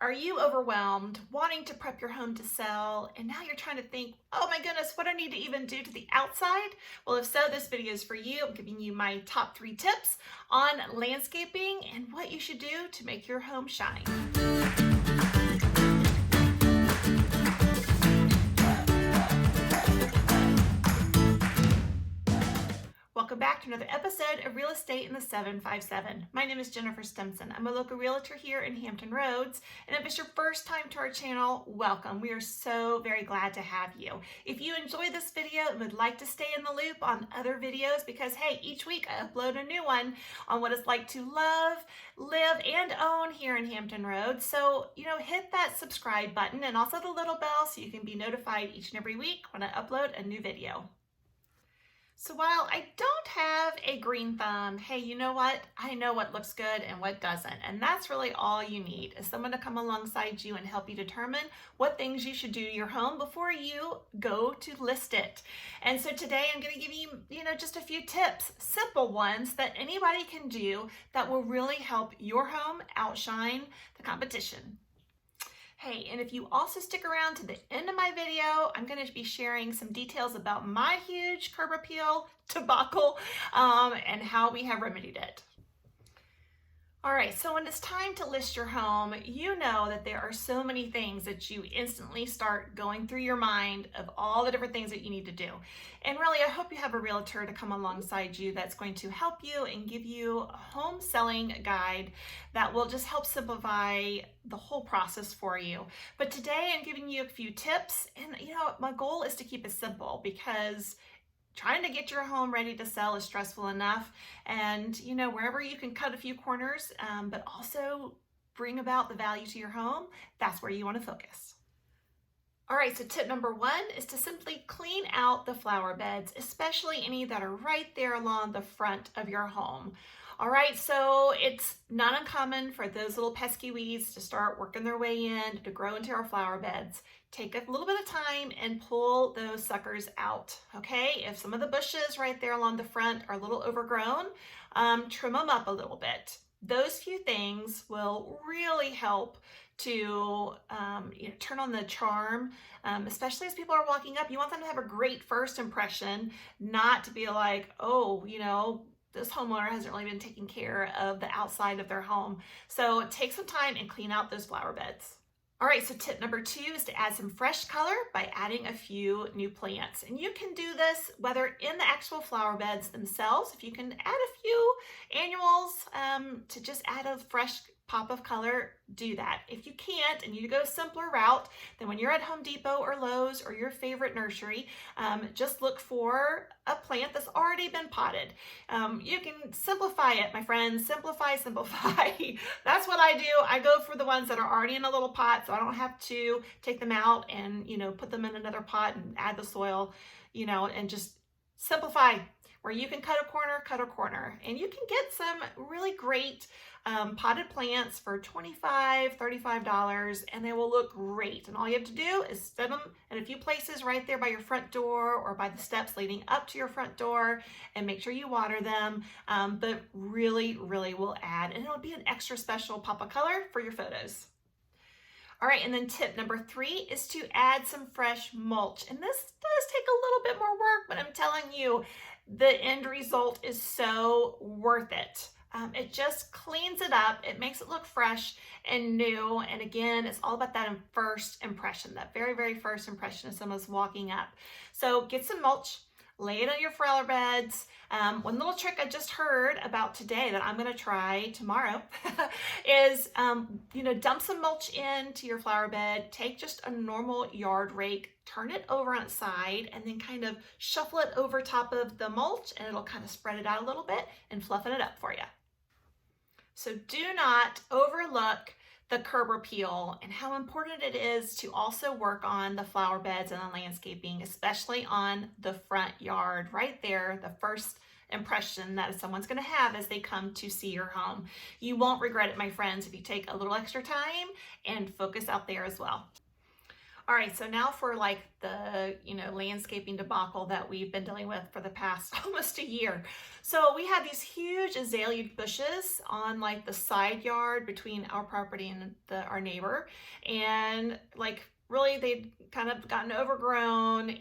Are you overwhelmed, wanting to prep your home to sell, and now you're trying to think, oh my goodness, what do I need to even do to the outside? Well, if so, this video is for you. I'm giving you my top 3 tips on landscaping and what you should do to make your home shine. Welcome back to another episode of Real Estate in the 757. My name is Jennifer Stimson. I'm a local realtor here in Hampton Roads, and if it's your first time to our channel, welcome. We are so very glad to have you. If you enjoy this video and would like to stay in the loop on other videos, because hey, each week I upload a new one on what it's like to love, live, and own here in Hampton Roads. So, hit that subscribe button and also the little bell so you can be notified each and every week when I upload a new video. So while I don't have a green thumb, hey, you know what? I know what looks good and what doesn't. And that's really all you need, is someone to come alongside you and help you determine what things you should do to your home before you go to list it. And so today I'm going to give you, just a few tips, simple ones that anybody can do that will really help your home outshine the competition. Hey, and if you also stick around to the end of my video, I'm going to be sharing some details about my huge curb appeal debacle and how we have remedied it. All right, so when it's time to list your home, you know that there are so many things that you instantly start going through your mind of all the different things that you need to do. And really, I hope you have a realtor to come alongside you that's going to help you and give you a home selling guide that will just help simplify the whole process for you. But today I'm giving you a few tips, and my goal is to keep it simple because trying to get your home ready to sell is stressful enough. And, wherever you can cut a few corners, but also bring about the value to your home, that's where you want to focus. All right, so tip number 1 is to simply clean out the flower beds, especially any that are right there along the front of your home. All right, so it's not uncommon for those little pesky weeds to start working their way in to grow into our flower beds. Take a little bit of time and pull those suckers out, okay? If some of the bushes right there along the front are a little overgrown, trim them up a little bit. Those few things will really help to turn on the charm, especially as people are walking up. You want them to have a great first impression, not to be like, oh, this homeowner hasn't really been taking care of the outside of their home. So take some time and clean out those flower beds. All right, so tip number 2 is to add some fresh color by adding a few new plants. And you can do this whether in the actual flower beds themselves, if you can add a few annuals to just add a fresh pop of color, do that. If you can't and you go a simpler route, then when you're at Home Depot or Lowe's or your favorite nursery, just look for a plant that's already been potted. You can simplify it, my friends. Simplify. That's what I do. I go for the ones that are already in a little pot, so I don't have to take them out and put them in another pot and add the soil, and just simplify. Where you can cut a corner, and you can get some really great potted plants for $25, $35, and they will look great. And all you have to do is set them in a few places right there by your front door or by the steps leading up to your front door, and make sure you water them, but really, really will add, and it'll be an extra special pop of color for your photos. All right, and then tip number 3 is to add some fresh mulch. And this does take a little bit more work, but I'm telling you, the end result is so worth it. It just cleans it up. It makes it look fresh and new. And again, it's all about that first impression, that very, very first impression as someone's walking up. So get some mulch, lay it on your flower beds. One little trick I just heard about today that I'm going to try tomorrow is, dump some mulch into your flower bed, take just a normal yard rake, turn it over on its side, and then kind of shuffle it over top of the mulch, and it'll kind of spread it out a little bit and fluffen it up for you. So do not overlook the curb appeal and how important it is to also work on the flower beds and the landscaping, especially on the front yard, right there, the first impression that someone's going to have as they come to see your home. You won't regret it, my friends, if you take a little extra time and focus out there as well. All right, so now for like the, landscaping debacle that we've been dealing with for the past almost a year. So we had these huge azalea bushes on like the side yard between our property and our neighbor. And like really they'd kind of gotten overgrown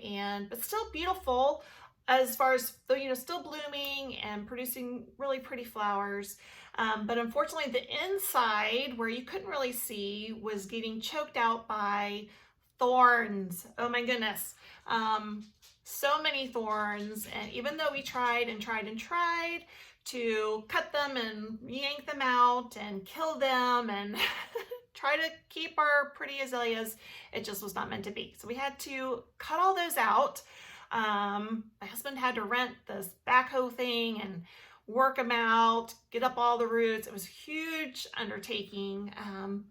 but still beautiful as far as, still blooming and producing really pretty flowers. But unfortunately the inside where you couldn't really see was getting choked out by thorns. Oh my goodness. So many thorns. And even though we tried and tried and tried to cut them and yank them out and kill them and try to keep our pretty azaleas, it just was not meant to be. So we had to cut all those out. My husband had to rent this backhoe thing and work them out, get up all the roots. It was a huge undertaking.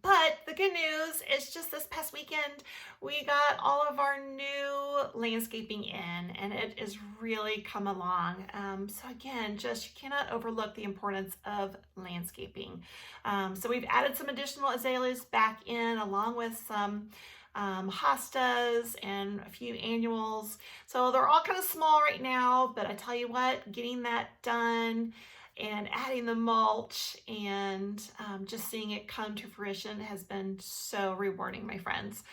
But the good news is just this past weekend, we got all of our new landscaping in and it is really come along. So again, just you cannot overlook the importance of landscaping. So we've added some additional azaleas back in along with some hostas and a few annuals. So they're all kind of small right now, but I tell you what, getting that done and adding the mulch and just seeing it come to fruition has been so rewarding, my friends.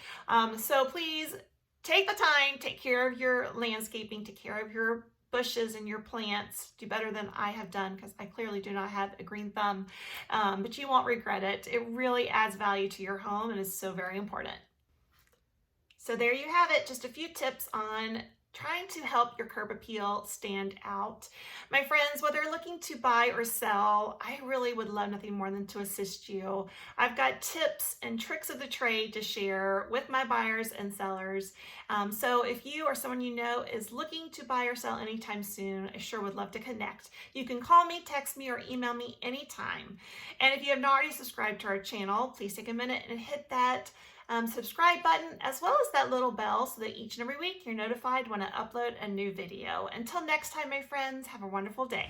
So please take the time, take care of your landscaping, take care of your bushes and your plants. Do better than I have done because I clearly do not have a green thumb, but you won't regret it. It really adds value to your home and is so very important. So there you have it, just a few tips on trying to help your curb appeal stand out. My friends, whether you're looking to buy or sell, I really would love nothing more than to assist you. I've got tips and tricks of the trade to share with my buyers and sellers. So if you or someone you know is looking to buy or sell anytime soon, I sure would love to connect. You can call me, text me, or email me anytime. And if you have not already subscribed to our channel, please take a minute and hit that subscribe button as well as that little bell so that each and every week you're notified when I upload a new video. Until next time, my friends, have a wonderful day.